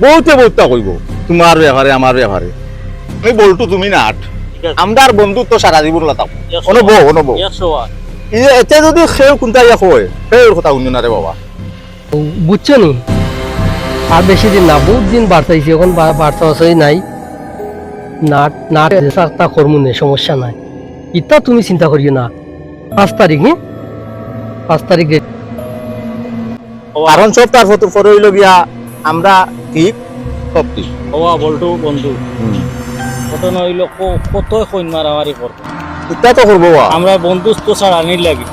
বহুতে বহুতটা কইব তোমার ব্যাপারে আমার ব্যাপারে আমি বলতো তুমি না আট আমরার বন্ধুত্ব সারা জীবন লাতাম অনুভব এতে যদি সেও কোনটা ইয়া হয় সেই কথা শুনি না রে বাবা বুঝছো নি আর বেশি দিন না বহুত দিন বাড়তাইছি এখন বাড়তে আসই নাই না তা কর্ম নেই সমস্যা নাই ইটা তুমি চিন্তা করিও না 5 তারিখ হ্যাঁ 5 তারিখ কারণ সব তার পরে হইল গিয়া আমরা ঠিক সব ঠিক হওয়া বলতো বন্ধু ঘটনা হইলো কত কইন মারামারি করতো এটা তো করবো আমরা বন্ধুত্ব ছাড়া নির লাগি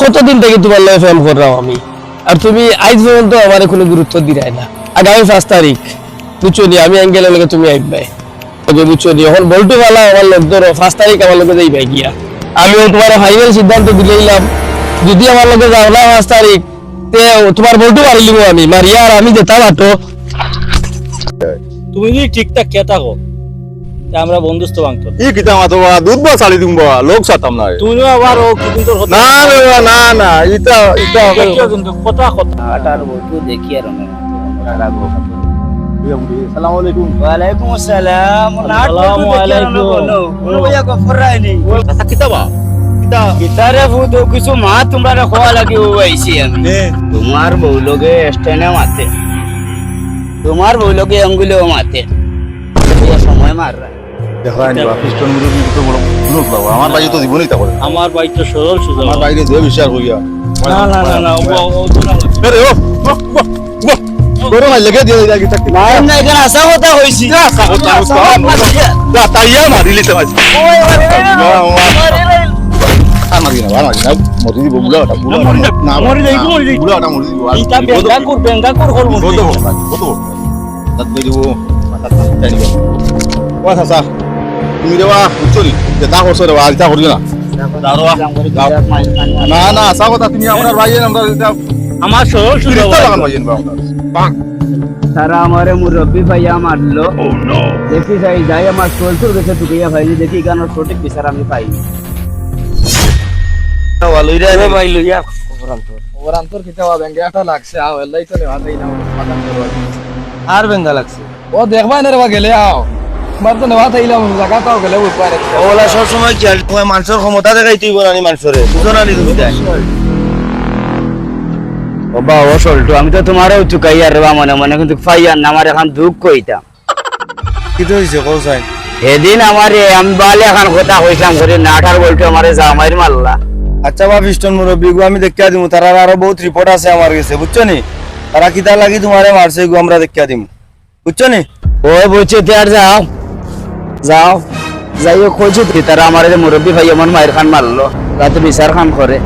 কতদিন থেকে তোমার লয়ে ফোন করলাম আমি আর তুমি আজ পর্যন্ত আমার কোনো গুরুত্ব দিলাই না আগামী 5 তারিখ বুঝছো নি আমি অ্যাঙ্গেলের লগে তুমি আইবাই ওকে বুঝছো নি এখন বলটু वाला আমার লোক ধরো 5 তারিখ আমার লগে যাইবাই গিয়া আমি তোমার ফাইনাল সিদ্ধান্ত দিলাম যদি আমার লগে যাও না 5 তারিখ তে তোমার বলটু মারিলিব আমি মারিয়া আর আমি যেতাম আটো তুমি যদি ঠিকঠাক কে থাকো আমরা বন্ধুত্ব ভাঙতো ই কিতা মাতো দুধ বা চালি দিম লোক সাতাম না তুমি আবার ও কিন্তু না রে না না এটা কিন্তু কথা কথা আটার বলতো দেখি আর আসসালামু আলাইকুম ওয়ালাইকুম আসসালাম আসসালামু আলাইকুম বলো ভাইয়া গফর রাইনি কথা কিতাবা কিতা গিটারে ফুটো কিছু মা তোমরা খোয়া লাগি ও আইছি আমি তোমার বউ লগে স্টেনে মাতে তোমার বউ লগে আঙ্গুলেও মাতে সময় মার দেখা নি খ্রিস্টান মুরব্বি তো বড় লোক বাবা আমার ভাই তো জীবনই তা করে আমার ভাই তো সরল সুজা আমার বাইরে যে বিশ্বাস করিয়া না না না না ও তো না আরে ও বড় ভাই লেগে দিয়ে যাই কিতা না না এখানে আসা কথা হইছি তাইয়া মারিলি তো আজ মারি না মরি দিব বুলাটা না মরি যাই বুলাটা মরি দিব ইটা বেঙ্গা কর হল মরি কত দাঁত দিব মাথা টানি ও চাচা তুমি দেওয়া বুঝছনি যে তা করছো রে আর তা করিও না না না আসা কথা তুমি আমার ভাই আমরা আমার সরল সুজা লাগান ভাই পাং তারা আমারে মুরব্বি ভাইয়া মারলো দেখি যাই যাই আমার চলছুর গেছে টুকিয়া ভাই দেখি কেন সঠিক বিচার আমি পাই ভালোই রে ভাই লইয়া ওরান্তর কিতাবা ব্যাঙ্গাটা লাগছে আও এলাই তো নেওয়া দেই না মাথান করব আর বেঙ্গা লাগছে ও দেখবা না রে গেলে আও তোমার তো নেওয়া থাইলাম জায়গা তাও গেলে উপায় রে ওলা সব সময় খেয়াল তোমার মানুষের ক্ষমতা দেখাই তুই বলানি মানুষরে বুঝো না নি তুমি তাই বাবা ও সল্টু আমি তো তোমারও চুকাই আর রেবা মনে মনে কিন্তু ফাইয়ার না আমার এখন দুঃখ কইতাম কি তো হইছে কও সাই সেদিন আমারে আমি বালে এখন কথা কইতাম করে নাটার বলতে আমারে জামাইর মারলা আচ্ছা বা খ্রিস্টান মুরব্বী গো আমি দেখিয়া দিমু তারা আরো বহুত রিপোর্ট আছে আমার কাছে বুঝছো নি তারা কিতা লাগি তোমারে মারছে গো আমরা দেখিয়া দিমু বুঝছো নি ও বলছে তে আর যাও যাও যাইও কইছে তে তারা আমারে মুরব্বি ভাই আমার মায়ের খান মারলো রাতে বিচার খান করে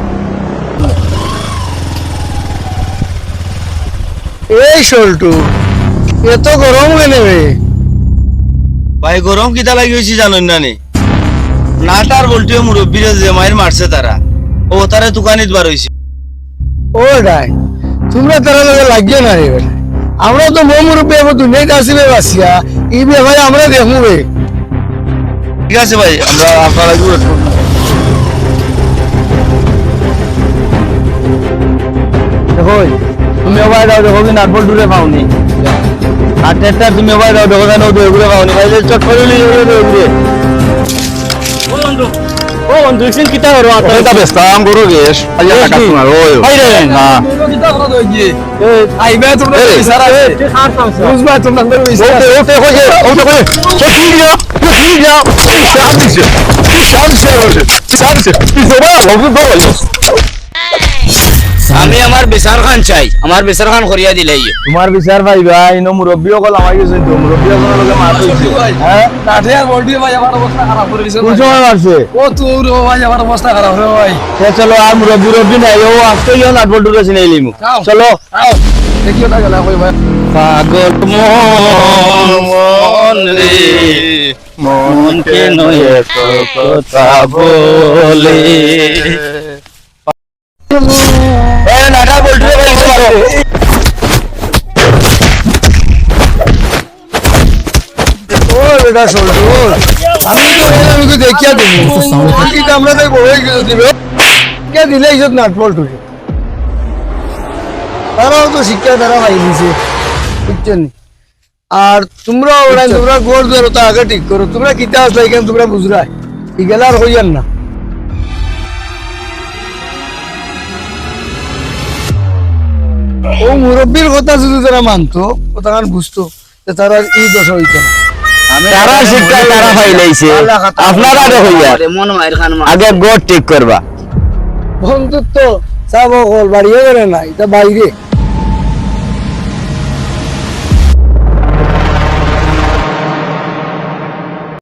এই সল্টু এত গরম কেন রে ভাই গরম কিতা লাগি হইছে জানোই না নি নাটার বলতে মুরব্বীরে যে মায়ের মারছে তারা ও তারে দোকানিত বার হইছে ও গাই তোমরা তারা লগে লাগিয়ে না রে আমরা তো মুরব্বি আমার দুনিয়াতে আসিবে বাসিয়া এই ভাই আমরা দেখমু রে ঠিক আছে ভাই আমরা আপনারা কি দেখো তুমি ওবাই দাও দেখো কি নাটবল দূরে পাওনি আর টেটটা তুমি ওবাই দাও দেখো কেন দূরে পাওনি ভাই চট করে নিয়ে দূরে ও বন্ধু সিন কিতা হলো এটা ব্যস্ত আম গরু গেস আইয়া টাকা তোমার ওই ভাই রে না আইবে তোমরা বিচার আছে বুঝবা তোমরা বিচার ওতে কইছে তো ঠিক না ঠিক না শামছে জবা লবু বল আমি আমার বিচার খান চাই আমার বিচার খান করিয়া দিলাই তোমার বিচার ভাই ভাই নো মুরব্বী কল আমার কিছু তো মুরব্বী কোন লগে মার হইছে হ্যাঁ নাটে আর বলটি ভাই আমার অবস্থা খারাপ করে দিছে কোন সময় মারছে ও তোর ভাই আমার অবস্থা খারাপ রে ভাই চলো আর মুরব্বী নাই ও আজকে ইও নাট বল্টু রে চিনাই লিমু চলো আও দেখিও না গেলা কই ভাই পাগল মন রে মন কেন এত কথা বলে এ নাটা বল্টু রে বলছো ও বেটা সল্টু আমি তো আমি দেখিয়া দিই কি আমরা দেখো হয়ে গেছে দিবে কে দিলে ইজত নাট বল্টু তারাও তো শিক্ষা তারা ভাই দিছে বুঝছেন আর তোমরা ওরা তোমরা গোর ধরো তা আগে ঠিক করো তোমরা কিতা আসলে এখানে তোমরা বুঝরাই এগুলা আর হইয়ান না ও মুরব্বীর কথা যদি তারা মানতো ও তখন বুঝতো যে তারা এই দশা হইতো না তারা শিক্ষা তারা পাইলাইছে আপনারা হইয়া মন মায়ের খান আগে গোট ঠিক করবা বন্ধুত্ব চাবো বাড়িয়ে বেড়ে না এটা বাইরে